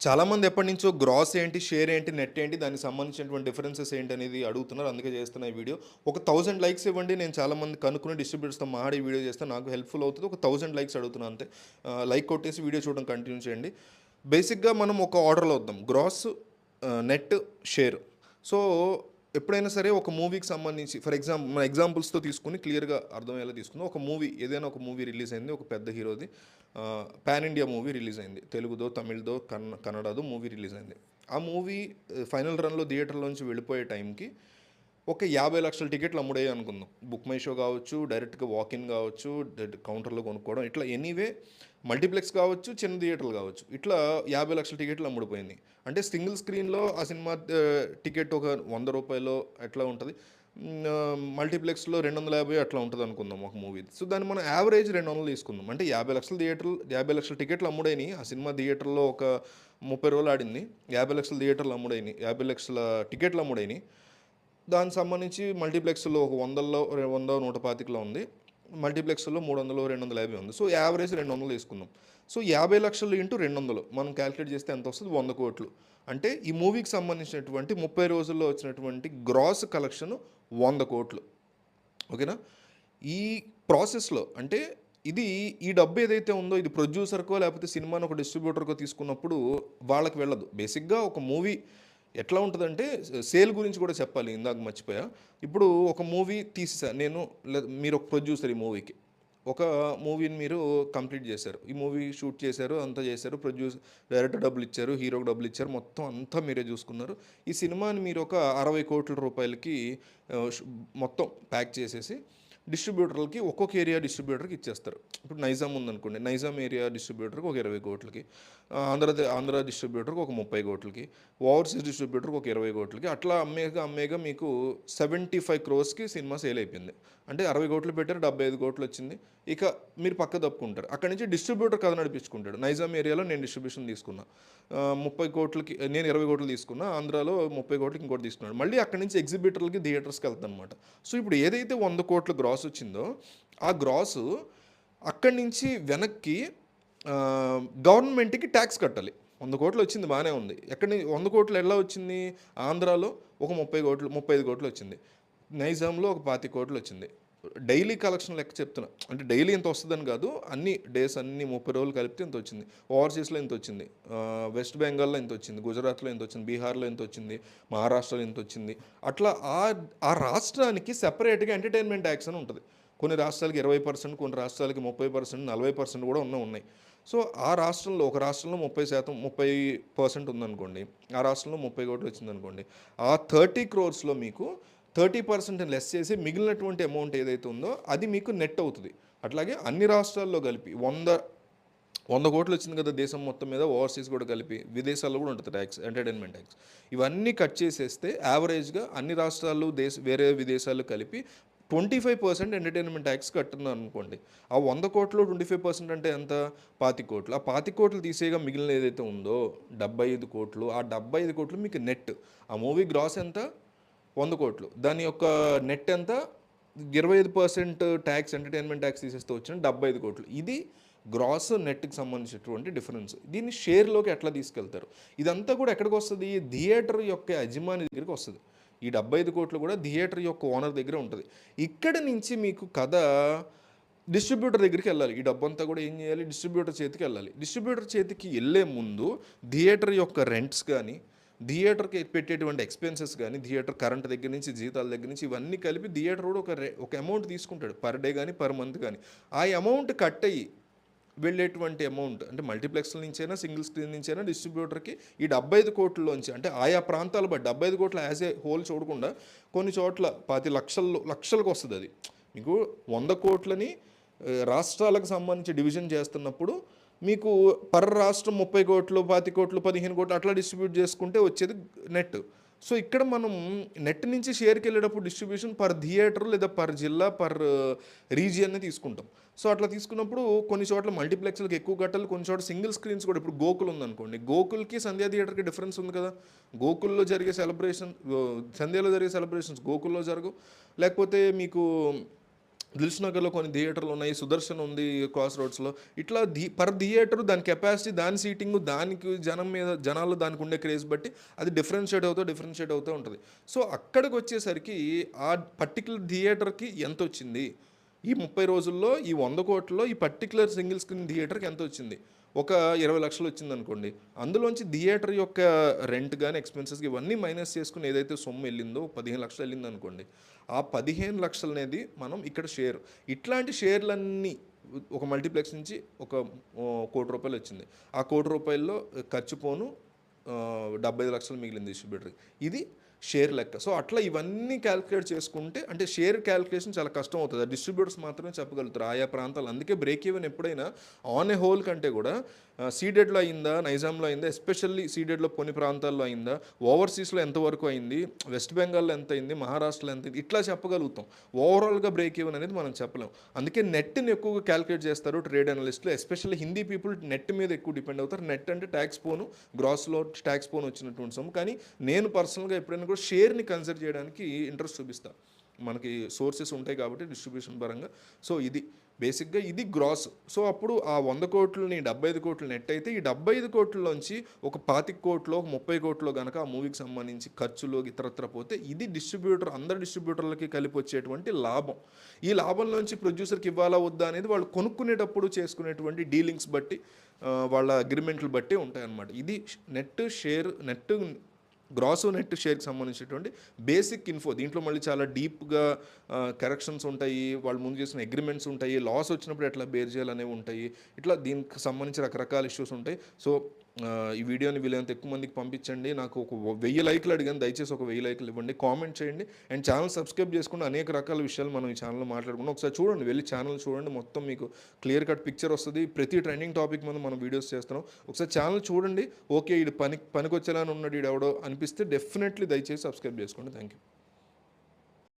చాలామంది ఎప్పటినుంచో గ్రాస్ ఏంటి, షేర్ ఏంటి, నెట్ ఏంటి, దానికి సంబంధించినటువంటి డిఫరెన్సెస్ ఏంటి అనేది అడుగుతున్నారు. అందుకే చేస్తున్నా ఈ వీడియో. ఒక 1000 లైక్స్ ఇవ్వండి. నేను చాలామంది కనుక్కుని డిస్ట్రిబ్యూటర్స్‌తో మాట్లాడి వీడియో చేస్తే నాకు హెల్ప్‌ఫుల్ అవుతది. ఒక 1000 లైక్స్ అడుగుతున్నా అంతే. లైక్ కొట్టేసి వీడియో చూడడం కంటిన్యూ చేయండి. బేసిక్‌గా మనం ఒక ఆర్డర్‌లో వద్దాం. Gross, net, share. సో, ఎప్పుడైనా సరే ఒక మూవీకి సంబంధించి మన ఎగ్జాంపుల్స్‌తో తీసుకొని క్లియర్‌గా అర్థమయ్యేలా తీసుకుందాం. ఒక మూవీ ఏదైనా ఒక మూవీ రిలీజ్ అయింది. ఒక పెద్ద హీరోది. పాన్ ఇండియా మూవీ రిలీజ్ అయింది. తెలుగుదో, తమిళ్‌దో, కన్నడదో మూవీ రిలీజ్ అయింది. ఆ మూవీ ఫైనల్ రన్‌లో థియేటర్‌లోంచి వెళ్ళిపోయే టైంకి ఒక 50,00,000 టికెట్లు అమ్ముడయ్యాయి అనుకుందాం. బుక్ మై షో కావచ్చు, డైరెక్ట్‌గా వాకిన్ కావచ్చు, కౌంటర్‌లో కొనుక్కోవడం ఇట్లా ఎనీవే మల్టీప్లెక్స్ కావచ్చు, చిన్న థియేటర్లు కావచ్చు. ఇట్లా 50,00,000 టికెట్లు అమ్ముడుపోయినాయి. అంటే సింగిల్ స్క్రీన్‌లో ఆ సినిమా టికెట్ ఒక రూ. 100 ఎట్లా ఉంటది. మల్టీప్లెక్స్‌లో 250 అట్లా ఉంటదనుకుందాం ఒక మూవీది. సో, దాన్ని మనం యావరేజ్ 200 తీసుకుందాం. అంటే 50,00,000 టికెట్లు అమ్ముడైనయి. ఆ సినిమా థియేటర్‌లో ఒక 30 రోజులు ఆడింది. 50,00,000 థియేటర్లు అమ్ముడైనయి. 50,00,000 టికెట్లు అమ్ముడైనయి. దానికి సంబంధించి మల్టీప్లెక్స్‌లో ఒక 100లో 100, 125లో ఉంది. మల్టీప్లెక్స్‌లో 300, 250 ఉంది. సో, యావరేజ్ 200 తీసుకుందాం. సో, 50,00,000 ఇంటూ 200 మనం కాలిక్యులేట్ చేస్తే ఎంత వస్తది? 100,00,00,000. అంటే ఈ మూవీకి సంబంధించినటువంటి 30 రోజుల్లో వచ్చినటువంటి గ్రాస్ కలెక్షన్ 100,00,00,000. ఓకేనా? ఈ ప్రాసెస్‌లో అంటే ఇది ఈ డబ్బు ఏదైతే ఉందో ఇది ప్రొడ్యూసర్‌కో లేకపోతే సినిమాని ఒక డిస్ట్రిబ్యూటర్‌కో తీసుకున్నప్పుడు వాళ్ళకి వెళ్ళదు. బేసిక్‌గా ఒక మూవీ ఎట్లా ఉంటదంటే సేల్ గురించి కూడా చెప్పాలి. ఇందాక మర్చిపోయా. ఇప్పుడు ఒక మూవీ తీసేసా నేను. మీరు ఒక ప్రొడ్యూసర్ ఈ మూవీకి. ఒక మూవీని మీరు కంప్లీట్ చేశారు. ఈ మూవీ షూట్ చేశారు, అంతా చేశారు. డైరెక్టర్ డబ్బులిచ్చారు, హీరోకి డబ్బులిచ్చారు. మొత్తం అంతా మీరే చూసుకున్నారు. ఈ సినిమాని మీరు ఒక 60,00,00,000 రూపాయలకి మొత్తం ప్యాక్ చేసేసి డిస్ట్రిబ్యూటర్లకి ఒక్కొక్క ఏరియా డిస్ట్రిబ్యూటర్కి ఇచ్చేస్తారు. ఇప్పుడు నైజాం ఉందనుకోండి. నైజాం ఏరియా డిస్ట్రిబ్యూటర్కి ఒక 20,00,00,000కి, ఆంధ్ర డిస్ట్రిబ్యూటర్కి ఒక 30,00,00,000కి, ఓవర్సీస్ డిస్ట్రిబ్యూటర్కి ఒక 20,00,00,000కి అట్లా అమ్మేగా మీకు 75 క్రోర్స్‌కి సినిమా సేల్ అయిపోయింది. అంటే 60,00,00,000 పెట్టారు, 75,00,00,000 వచ్చింది. ఇక మీరు పక్క తప్పుకుంటారు. అక్కడి నుంచి డిస్ట్రిబ్యూటర్ కథ నడిపించుకుంటాడు. నైజాం ఏరియాలో నేను డిస్ట్రిబ్యూషన్ తీసుకున్నా. 30,00,00,000కి నేను 20,00,00,000 తీసుకున్నా. ఆంధ్రాలో 30,00,00,000కి ఇంకోటి తీసుకున్నాడు. మళ్ళీ అక్కడి నుంచి ఎగ్జిబిటర్లకి, థియేటర్స్‌కి వెళ్తానమాట. సో, ఇప్పుడు ఏదైతే 100,00,00,000 గ్రాస్ వచ్చిందో ఆ గ్రాసు అక్కడి నుంచి వెనక్కి గవర్నమెంట్‌కి ట్యాక్స్ కట్టాలి. 100,00,00,000 వచ్చింది బాగానే ఉంది. ఎక్కడి 100,00,00,000 ఎలా వచ్చింది? ఆంధ్రాలో ఒక 30,00,00,000, 35,00,00,000 వచ్చింది. నైజాంలో ఒక 25,00,00,000 వచ్చింది. డైలీ కలెక్షన్ లెక్క చెప్తున్నా. అంటే డైలీ ఇంత వస్తదని కాదు. అన్ని డేస్ అన్ని 30 రోజులు కలిపితే ఇంత వచ్చింది. ఓవర్సీస్‌లో ఇంత వచ్చింది. వెస్ట్ బెంగాల్‌లో ఇంత వచ్చింది. గుజరాత్‌లో ఇంత వచ్చింది. బీహార్‌లో ఇంత వచ్చింది. మహారాష్ట్రలో ఇంత వచ్చింది. అట్లా ఆ రాష్ట్రానికి సెపరేట్‌గా ఎంటర్‌టైన్‌మెంట్ ట్యాక్స్ అని ఉంటది. కొన్ని రాష్ట్రాలకి 20%, కొన్ని రాష్ట్రాలకి 30%, 40% కూడా ఉన్నాయి. సో, ఆ రాష్ట్రంలో ఒక రాష్ట్రంలో 30% ఉందనుకోండి. ఆ రాష్ట్రంలో 30,00,00,000 వచ్చిందనుకోండి. ఆ 30 క్రోర్స్‌లో మీకు 30% లెస్ చేసి మిగిలినటువంటి అమౌంట్ ఏదైతే ఉందో అది మీకు నెట్ అవుతుంది. అట్లాగే అన్ని రాష్ట్రాల్లో కలిపి 100,00,00,000 వచ్చింది కదా దేశం మొత్తం మీద, ఓవర్సీస్ కూడా కలిపి విదేశాల్లో కూడా ఉంటుంది ట్యాక్స్, ఎంటర్టైన్మెంట్ ట్యాక్స్. ఇవన్నీ కట్ చేసేస్తే యావరేజ్గా అన్ని రాష్ట్రాలు వేరే విదేశాలు కలిపి 25% ఎంటర్టైన్మెంట్ ట్యాక్స్ కట్టున్నాను అనుకోండి. ఆ 100,00,00,000లో 25% అంటే ఎంత? 25,00,00,000. ఆ 25,00,00,000 తీసేయగా మిగిలిన ఏదైతే ఉందో 75,00,00,000. ఆ 75,00,00,000 మీకు నెట్. ఆ మూవీ గ్రాస్ ఎంత? 100,00,00,000. దాని యొక్క నెట్ ఎంత? 25% ట్యాక్స్, ఎంటర్టైన్మెంట్ ట్యాక్స్ తీసేస్తే వచ్చిన 75,00,00,000. ఇది గ్రాస్, నెట్కి సంబంధించినటువంటి డిఫరెన్స్. దీన్ని షేర్లోకి ఎట్లా తీసుకెళ్తారు? ఇదంతా కూడా ఎక్కడికి వస్తుంది? థియేటర్ యొక్క యజమాని దగ్గరికి వస్తుంది. ఈ 75,00,00,000 కూడా థియేటర్ యొక్క ఓనర్ దగ్గర ఉంటుంది. ఇక్కడ నుంచి మీకు కథ డిస్ట్రిబ్యూటర్ దగ్గరికి వెళ్ళాలి. ఈ డబ్బంతా కూడా ఏం చేయాలి? డిస్ట్రిబ్యూటర్ చేతికి వెళ్ళాలి. డిస్ట్రిబ్యూటర్ చేతికి వెళ్ళే ముందు థియేటర్ యొక్క రెంట్స్ కానీ, థియేటర్కి పెట్టేటువంటి ఎక్స్పెన్సెస్ కానీ, థియేటర్ కరెంట్ దగ్గర నుంచి, జీతాల దగ్గర నుంచి ఇవన్నీ కలిపి థియేటర్ కూడా ఒక అమౌంట్ తీసుకుంటాడు. పర్ డే కానీ, పర్ మంత్ కానీ. ఆ అమౌంట్ కట్ అయ్యి వెళ్ళేటువంటి అమౌంట్ అంటే మల్టీప్లెక్స్ల నుంచైనా, సింగిల్ స్క్రీన్ నుంచైనా డిస్ట్రిబ్యూటర్కి ఈ 75,00,00,000 అంటే ఆయా ప్రాంతాలు బట్టి 75,00,00,000 యాజ్ ఏ హోల్ చూడకుండా కొన్ని చోట్ల 10 లక్షలకు వస్తుంది. అది మీకు 100,00,00,000ని రాష్ట్రాలకు సంబంధించి డివిజన్ చేస్తున్నప్పుడు మీకు పర్ రాష్ట్రం 30,00,00,000, 20,00,00,000, 15,00,00,000 అట్లా డిస్ట్రిబ్యూట్ చేసుకుంటే వచ్చేది నెట్. సో, ఇక్కడ మనం నెట్ నుంచి షేర్కి వెళ్ళేటప్పుడు డిస్ట్రిబ్యూషన్ పర్ థియేటర్ లేదా పర్ జిల్లా, పర్ రీజియన్ని తీసుకుంటాం. సో, అట్లా తీసుకున్నప్పుడు కొన్ని చోట్ల మల్టీప్లెక్స్లకు ఎక్కువ కట్టాలి, కొన్ని చోట్ల సింగిల్ స్క్రీన్స్ కూడా. ఇప్పుడు గోకుల్ ఉందనుకోండి. గోకుల్కి సంధ్యా థియేటర్కి డిఫరెన్స్ ఉంది కదా. గోకుల్లో జరిగే సంధ్యలో జరిగే సెలబ్రేషన్స్ గోకుల్లో జరగవు. లేకపోతే మీకు దిల్సుఖ్నగర్లో కొన్ని థియేటర్లు ఉన్నాయి, సుదర్శన్ ఉంది క్రాస్ రోడ్స్లో. ఇట్లా పర్ థియేటర్ దాని కెపాసిటీ, దాని సీటింగ్, దానికి జనాలు దానికి ఉండే క్రేజ్ బట్టి అది డిఫరెన్షియేట్ అవుతూ ఉంటుంది. సో అక్కడికి వచ్చేసరికి ఆ పర్టికులర్ థియేటర్కి ఎంత వచ్చింది, ఈ 30 రోజుల్లో ఈ 100 కోట్లలో ఈ పర్టికులర్ సింగిల్ స్క్రీన్ థియేటర్కి ఎంత వచ్చింది, ఒక 20 లక్షలు వచ్చింది అనుకోండి. అందులోంచి థియేటర్ యొక్క రెంట్ కానీ ఎక్స్పెన్సెస్ ఇవన్నీ మైనస్ చేసుకుని ఏదైతే సొమ్ము వెళ్ళిందో 15 లక్షలు వెళ్ళింది అనుకోండి. ఆ 15 లక్షలు అనేది మనం ఇక్కడ షేర్, ఇట్లాంటి షేర్లన్నీ ఒక మల్టీప్లెక్స్ నుంచి ఒక ₹1,00,00,000 వచ్చింది. ఆ ₹1,00,00,000లో ఖర్చు పోను 75 లక్షలు మిగిలింది డిస్ట్రిబ్యూటర్కి. ఇది షేర్ లెక్క. సో అట్లా ఇవన్నీ క్యాలిక్యులేట్ చేసుకుంటే, అంటే షేర్ క్యాలిక్యులేషన్ చాలా కష్టం అవుతుంది. డిస్ట్రిబ్యూటర్స్ మాత్రమే చెప్పగలుగుతారు ఆయా ప్రాంతాలు. అందుకే బ్రేక్ ఈవెన్ ఎప్పుడైనా ఆన్ ఏ హోల్ కంటే కూడా సీడెడ్లో అయిందా, నైజాంలో అయిందా, ఎస్పెషల్లీ సీడెడ్లో కొన్ని ప్రాంతాల్లో అయిందా, ఓవర్సీస్లో ఎంతవరకు అయింది, వెస్ట్ బెంగాల్లో ఎంత అయింది, మహారాష్ట్రలో ఎంత అయింది, ఇట్లా చెప్పగలుగుతాం. ఓవరాల్గా బ్రేక్ ఈవెన్ అనేది మనం చెప్పలేం. అందుకే నెట్ని ఎక్కువగా క్యాలిక్యులేట్ చేస్తారు ట్రేడ్ అనలిస్టులు. ఎస్పెషల్లీ హిందీ పీపుల్ నెట్ మీద ఎక్కువ డిపెండ్ అవుతారు. నెట్ అంటే ట్యాక్స్ పోను, గ్రాస్లో ట్యాక్స్ పోను వచ్చినటువంటి సొమ్ము. కానీ నేను పర్సనల్గా ఎప్పుడైనా కూడా షేర్ని కన్సిడర్ చేయడానికి ఇంట్రెస్ట్ చూపిస్తాను. మనకి సోర్సెస్ ఉంటాయి కాబట్టి డిస్ట్రిబ్యూషన్ పరంగా. సో ఇది బేసిక్గా ఇది గ్రాస్. సో అప్పుడు ఆ 100 కోట్లని 75 కోట్లు నెట్ అయితే, ఈ 75 కోట్లలోంచి ఒక 25 కోట్లో, ఒక 30 కోట్లో కనుక ఆ మూవీకి సంబంధించి ఖర్చులు ఇతరత్ర పోతే, ఇది డిస్ట్రిబ్యూటర్, అందరు డిస్ట్రిబ్యూటర్లకి కలిపి వచ్చేటువంటి లాభం. ఈ లాభంలోంచి ప్రొడ్యూసర్కి ఇవ్వాలా వద్దా అనేది వాళ్ళు కొనుక్కునేటప్పుడు చేసుకునేటువంటి డీలింగ్స్ బట్టి, వాళ్ళ అగ్రిమెంట్లు బట్టి ఉంటాయన్నమాట. ఇది నెట్ గ్రాస్ నెట్ షేర్కి సంబంధించినటువంటి బేసిక్ ఇన్ఫో. దీంట్లో మళ్ళీ చాలా డీప్గా కరెక్షన్స్ ఉంటాయి, వాళ్ళు ముందు చేసిన అగ్రిమెంట్స్ ఉంటాయి, లాస్ వచ్చినప్పుడు ఎట్లా బేర్ చేయాలనేవి ఉంటాయి. ఇట్లా దీనికి సంబంధించి రకరకాల ఇష్యూస్ ఉంటాయి. సో ఈ వీడియోని వీలైనంత ఎక్కువ మందికి పంపించండి. నాకు ఒక 1000 లైక్లు అడిగాను, దయచేసి ఒక 1000 లైక్లు ఇవ్వండి, కామెంట్ చేయండి, అండ్ ఛానల్ సబ్స్క్రైబ్ చేసుకుంటే అనేక రకాల విషయాలు మనం ఈ ఛానల్లో మాట్లాడుకుంటాం. ఒకసారి చూడండి, వెళ్ళి ఛానల్ చూడండి, మొత్తం మీకు క్లియర్ కట్ పిక్చర్ వస్తుంది. ప్రతి ట్రెండింగ్ టాపిక్ మీద మనం వీడియోస్ చేస్తున్నాం. ఒకసారి ఛానల్ చూడండి, ఓకే ఇది పనికొచ్చేలానే ఉన్నాడు ఈడెవడో అనిపిస్తే డెఫినెట్లీ దయచేసి సబ్స్క్రైబ్ చేసుకోండి. Thank you.